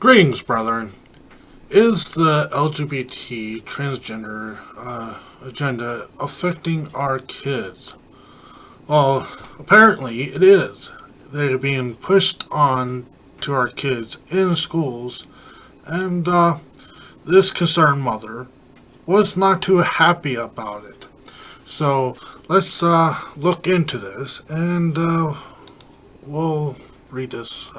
Greetings, brethren. Is the LGBT transgender agenda affecting our kids? Well, apparently it is. They're being pushed on to our kids in schools, and this concerned mother was not too happy about it. So let's look into this, and we'll read this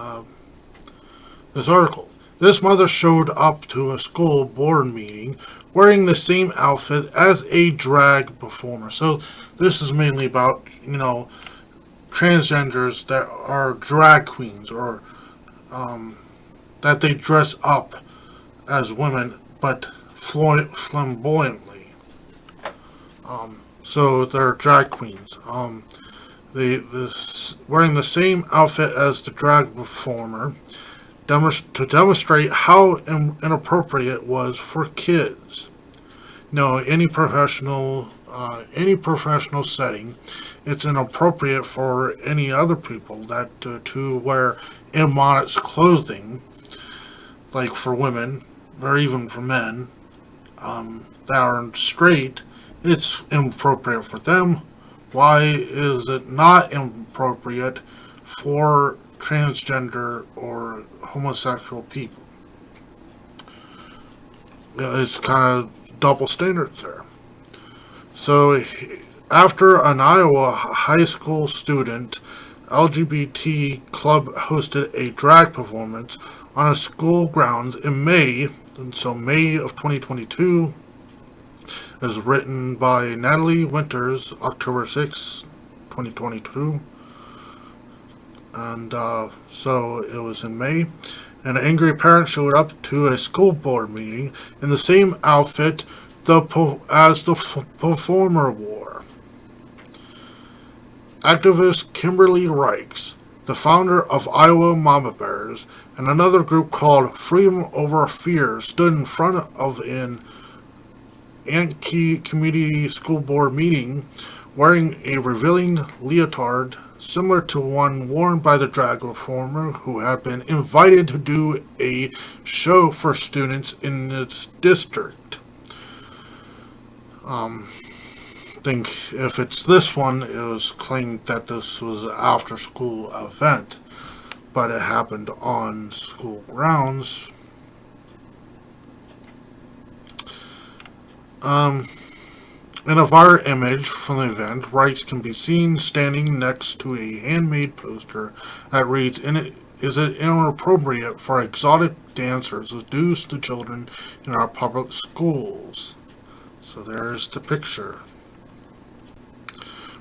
article. This mother showed up to a school board meeting wearing the same outfit as a drag performer. So this is mainly about, transgenders that are drag queens, or that they dress up as women but flamboyantly. So they're drag queens. Wearing the same outfit as the drag performer to demonstrate how inappropriate it was for kids. Any professional setting, it's inappropriate for any other people that to wear immodest clothing, like for women or even for men that are straight. It's inappropriate for them. Why is it not appropriate for transgender or homosexual people? It's kind of double standards there. So, after an Iowa high school student, LGBT club hosted a drag performance on a school grounds in May, May of 2022, as written by Natalie Winters, October 6, 2022. And so it was in May. An angry parent showed up to a school board meeting in the same outfit as the performer wore. Activist Kimberly Reichs, the founder of Iowa Mama Bears, and another group called Freedom Over Fear, stood in front of an Ant-Key Community School Board meeting wearing a revealing leotard similar to one worn by the drag performer who had been invited to do a show for students in its district. I think if it's this one, it was claimed that this was an after-school event, but it happened on school grounds. In a viral image from the event, Rice can be seen standing next to a handmade poster that reads, "Is it inappropriate for exotic dancers to seduce the children in our public schools?" So there's the picture.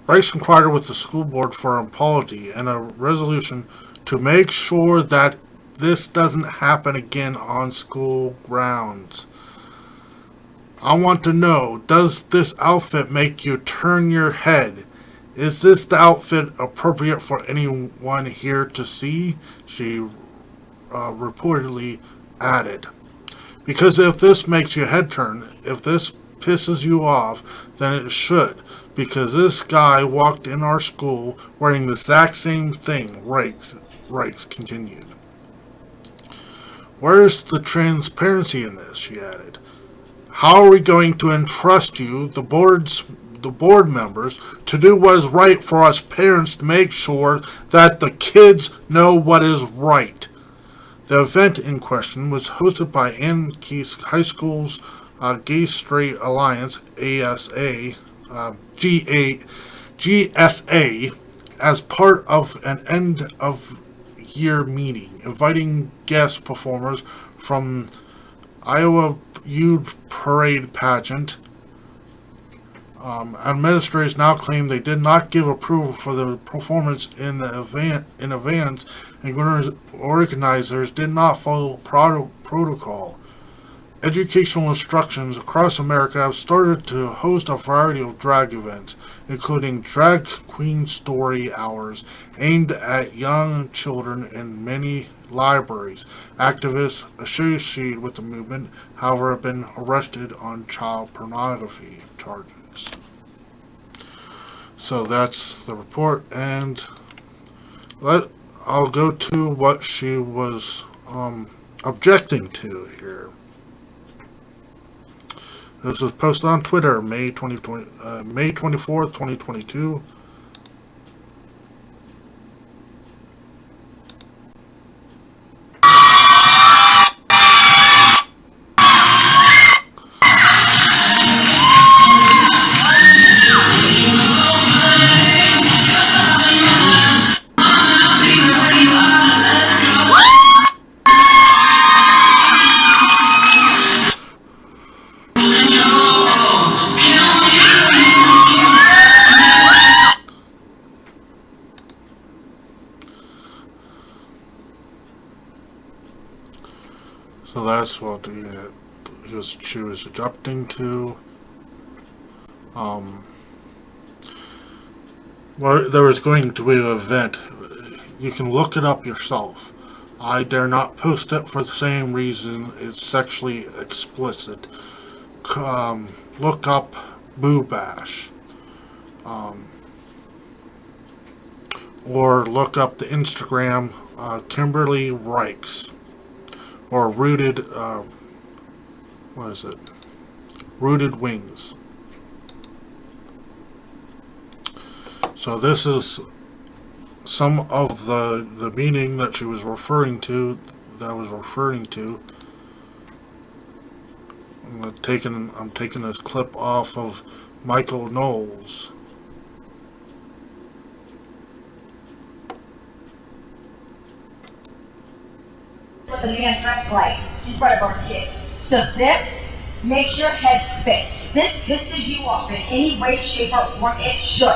Rice inquired with the school board for an apology and a resolution to make sure that this doesn't happen again on school grounds. I want to know, does this outfit make you turn your head? Is this the outfit appropriate for anyone here to see? She reportedly added. Because if this makes your head turn, if this pisses you off, then it should. Because this guy walked in our school wearing the exact same thing, Reichs continued. Where's the transparency in this? She added. How are we going to entrust you, the board members, to do what is right for us parents to make sure that the kids know what is right? The event in question was hosted by Ant-Key High School's Gay Straight Alliance, GSA, as part of an end-of-year meeting, inviting guest performers from Iowa Youth Parade pageant. Administrators now claim they did not give approval for the performance in advance, and organizers did not follow protocol. Educational instructions across America have started to host a variety of drag events, including drag queen story hours aimed at young children in many libraries. Activists associated with the movement, however, have been arrested on child pornography charges. So that's the report, and I'll go to what she was objecting to here. This was posted on Twitter, May 24th, 2022. So that's what she was objecting to. Well, there was going to be an event. You can look it up yourself. I dare not post it for the same reason. It's sexually explicit. Look up Boo Bash. Or look up the Instagram Kimberly Reichs. Or Rooted, what is it? Rooted Wings. So this is some of the meaning that she was referring to, I'm taking this clip off of Michael Knowles. What the man dressed like in front of our kids. So this makes your head spin. This pisses you off in any way, shape, or form. It should.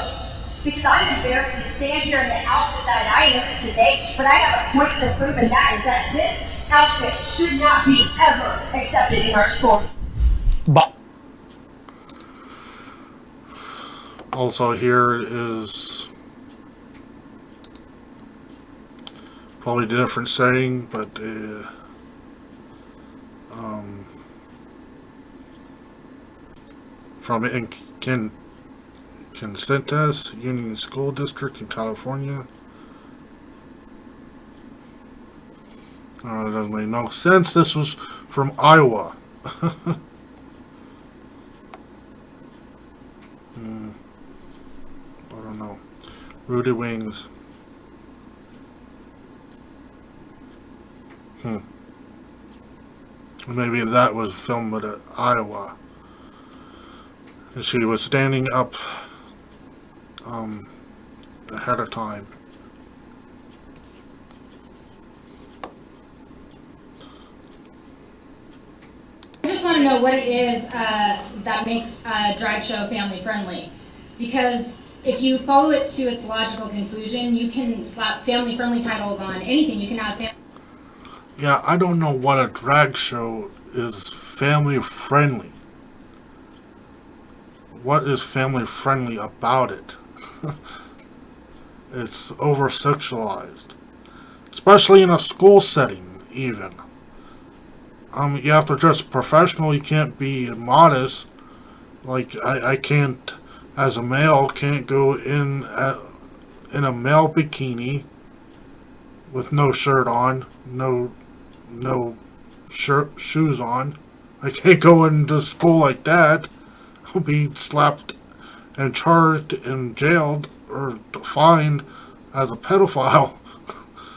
Because I'm embarrassed to stand here in the outfit that I am today, but I have a point to prove, and that is that this outfit should not be ever accepted in our schools. But also here is probably a different setting, but from Encinitas Union School District in California. It doesn't make no sense. This was from Iowa. I don't know. Rooted Wings. Maybe that was filmed at Iowa. And she was standing up ahead of time. I just want to know what it is that makes a drag show family friendly. Because if you follow it to its logical conclusion, you can slap family friendly titles on anything. You can have Yeah, I don't know what a drag show is family friendly. What is family friendly about it? It's over sexualized, especially in a school setting. Even you have to dress professional. You can't be modest. Like I can't, as a male, can't go in a male bikini with no shirt on, no shoes on. I can't go into school like that. I'll be slapped and charged and jailed or fined as a pedophile.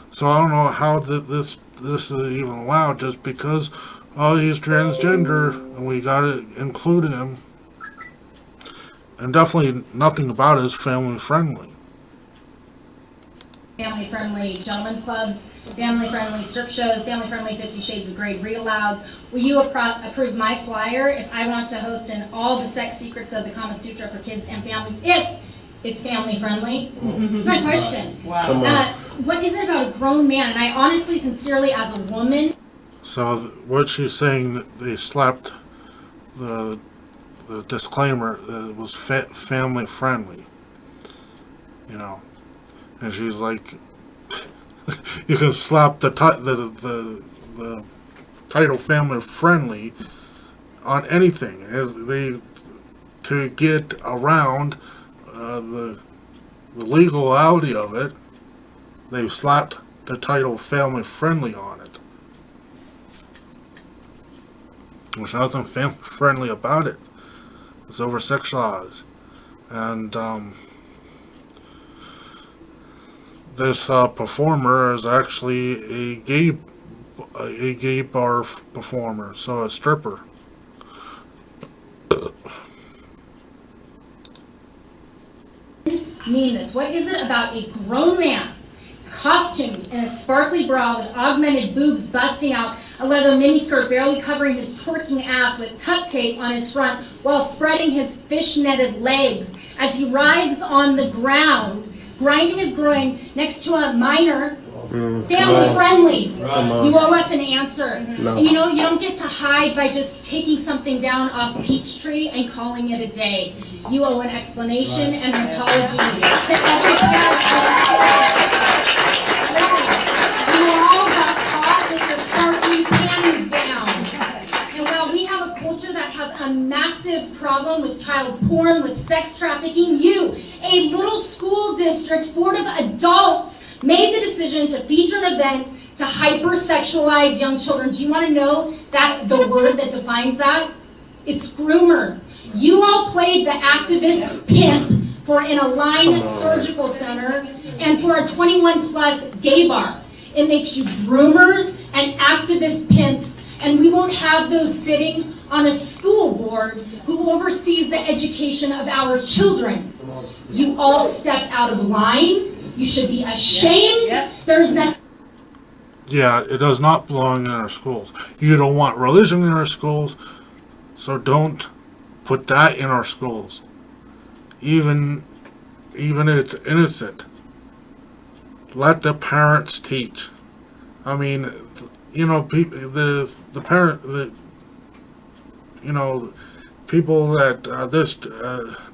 So I don't know how this is even allowed, just because he's transgender and we gotta include him. And definitely nothing about it is family friendly. family friendly gentlemen's clubs, family friendly strip shows, family friendly 50 Shades of Grey read alouds. Will you approve my flyer if I want to host in all the sex secrets of the Kama Sutra for kids and families if it's family friendly? That's my question. Wow. What is it about a grown man? And I honestly, sincerely, as a woman. So what she's saying, they slapped the disclaimer that it was family friendly. You know, and she's like, you can slap the title family friendly on anything as they to get around the legality of it. They've slapped the title family friendly on it. There's nothing family friendly about it. It's over sexualized. And this performer is actually a gay bar performer, so a stripper. Mean this. What is it about a grown man costumed in a sparkly bra with augmented boobs busting out, a leather miniskirt barely covering his twerking ass with tuck tape on his front while spreading his fish-netted legs as he writhes on the ground, grinding his groin next to a minor, family-friendly? You owe us an answer. No. And you know, you don't get to hide by just taking something down off Peachtree and calling it a day. You owe an explanation and an apology to every parent. Listen, you all got caught with your starting panties down. And while we have a culture that has a massive problem with child porn, with sex trafficking, you, a little school district board of adults, made the decision to feature an event to hypersexualize young children. Do you want to know that the word that defines that? It's groomer. You all played the activist pimp for an Align Surgical Center and for a 21 plus gay bar. It makes you groomers and activist pimps, and we won't have those sitting on a school board who oversees the education of our children. You all stepped out of line. You should be ashamed. There's nothing. Yeah, it does not belong in our schools. You don't want religion in our schools, so don't put that in our schools. Even it's innocent. Let the parents teach. I mean, you know, the people that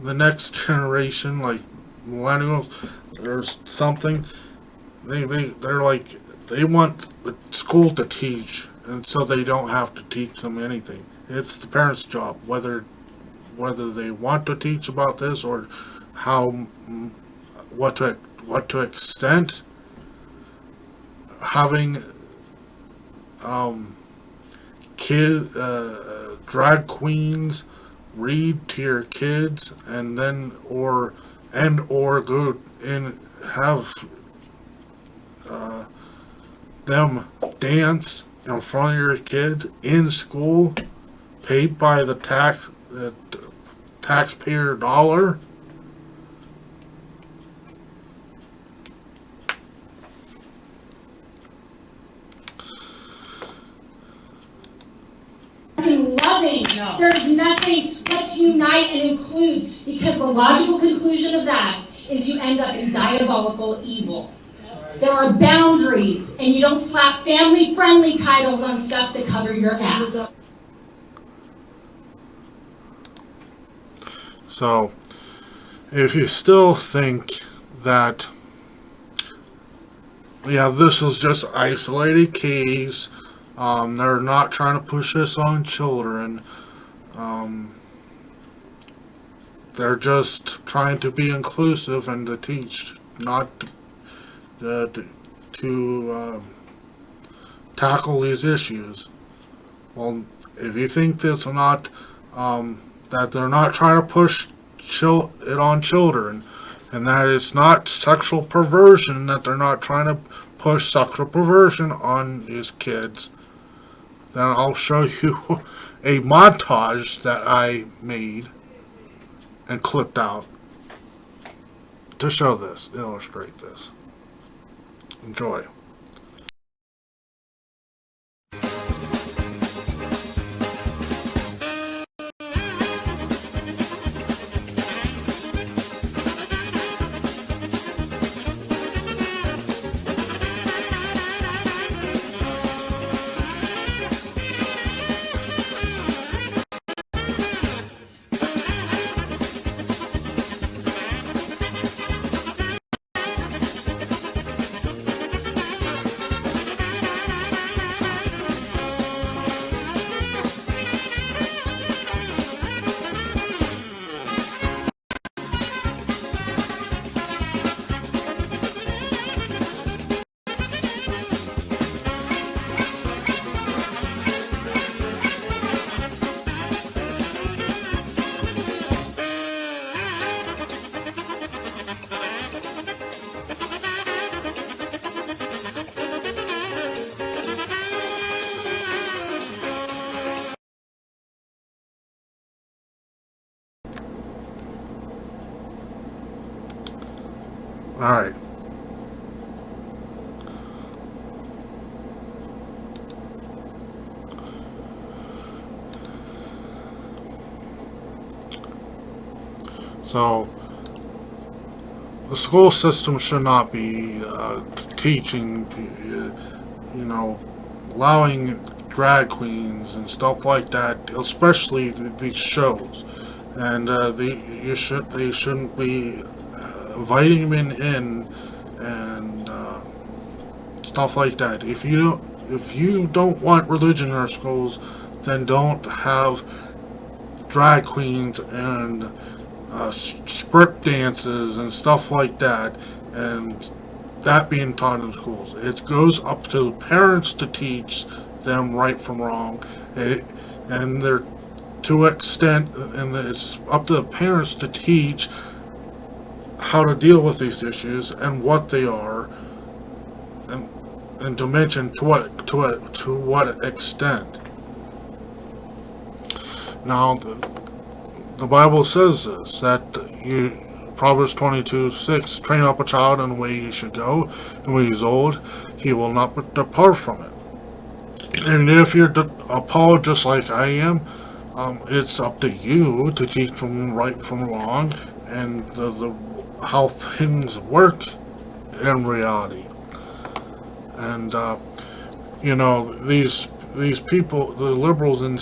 the next generation, like millennials or something, they're like, they want the school to teach, and so they don't have to teach them anything. It's the parents' job, whether they want to teach about this or what to extent. Having drag queens read to your kids, and then or go and have them dance in front of your kids in school, paid by the taxpayer dollar. Loving. No. There's nothing. Let's unite and include, because the logical conclusion of that is you end up in diabolical evil. There are boundaries, and you don't slap family-friendly titles on stuff to cover your ass. So, if you still think that, yeah, this is just isolated case, they're not trying to push this on children, they're just trying to be inclusive and to teach, not to tackle these issues. Well, if you think this or not, that they're not trying to push it on children, and that it's not sexual perversion, that they're not trying to push sexual perversion on these kids, then I'll show you a montage that I made and clipped out to show this, illustrate this. Enjoy. Alright. So, the school system should not be teaching, allowing drag queens and stuff like that, especially these shows. And they shouldn't be inviting them in and stuff like that. If you don't want religion in our schools, then don't have drag queens and script dances and stuff like that, and that being taught in schools. It goes up to parents to teach them right from wrong, and they're to extent, and it's up to the parents to teach how to deal with these issues and what they are, and to mention to what extent. Now, the Bible says this, that Proverbs 22:6, train up a child in the way he should go, and when he's old, he will not depart from it. And if you're appalled just like I am, it's up to you to teach them right from wrong and how things work in reality. And these people, the liberals and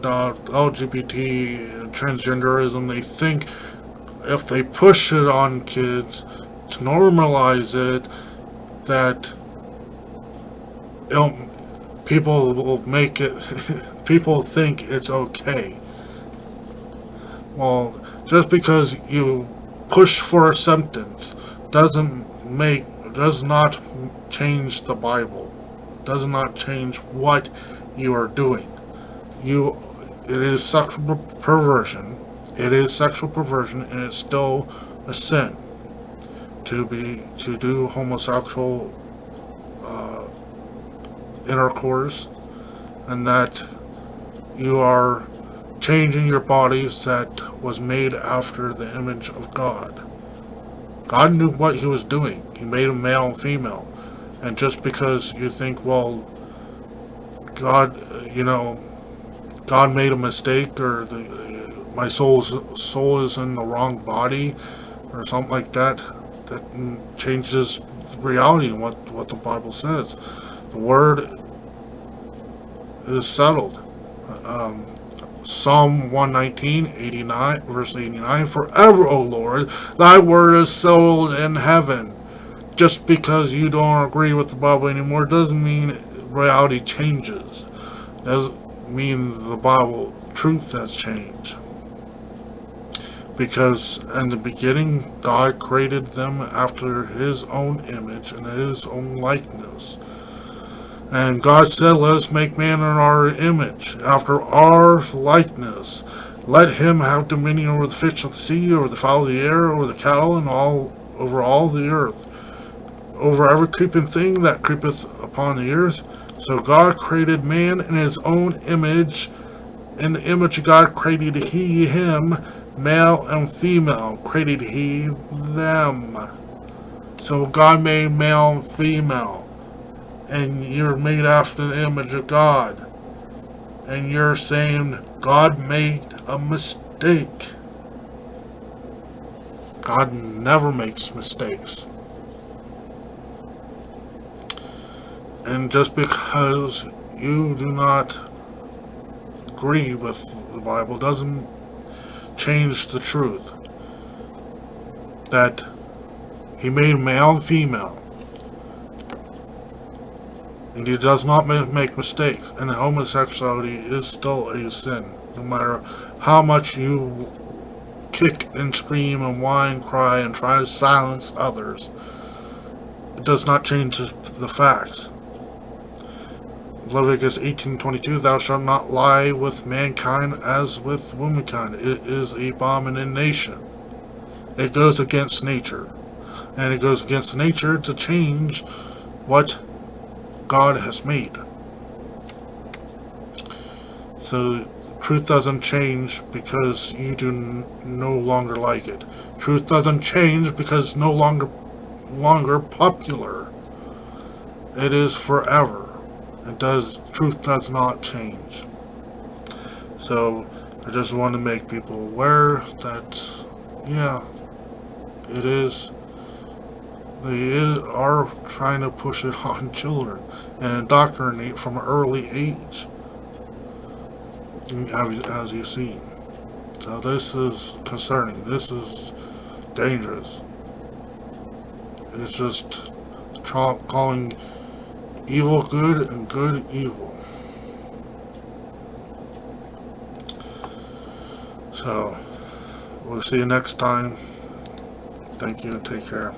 LGBT transgenderism, they think if they push it on kids to normalize it, that people will make it. People think it's okay. Well, just because you push for acceptance does not change the Bible. Does not change what you are doing. It is sexual perversion. It is sexual perversion, and it's still a sin to do homosexual intercourse, and that you are changing your bodies that was made after the image of God. God knew what he was doing. He made them male and female. And just because you think, well, God made a mistake, or my soul is in the wrong body, or something like that, that changes the reality and what the Bible says. The word is settled. Psalm 119, verse 89, forever, O Lord, thy word is settled in heaven. Just because you don't agree with the Bible anymore doesn't mean reality changes. Doesn't mean the Bible truth has changed. Because in the beginning, God created them after his own image and his own likeness. And God said, let us make man in our image, after our likeness. Let him have dominion over the fish of the sea, over the fowl of the air, over the cattle, and over all the earth, over every creeping thing that creepeth upon the earth. So God created man in his own image. In the image of God created he him, male and female created he them. So God made male and female. And you're made after the image of God. And you're saying God made a mistake. God never makes mistakes. And just because you do not agree with the Bible doesn't change the truth that he made male and female. And he does not make mistakes. And homosexuality is still a sin. No matter how much you kick and scream and whine, cry, and try to silence others, it does not change the facts. Leviticus 18:22, thou shalt not lie with mankind as with womankind. It is an abomination. It goes against nature. And it goes against nature to change what God has made. So truth doesn't change because you do no longer like it. Truth doesn't change because no longer longer popular. It is forever. Truth does not change. So I just want to make people aware that, yeah, it is. They are trying to push it on children and indoctrinate from an early age, as you see. So this is concerning. This is dangerous. It's just calling evil good and good evil. So we'll see you next time. Thank you and take care.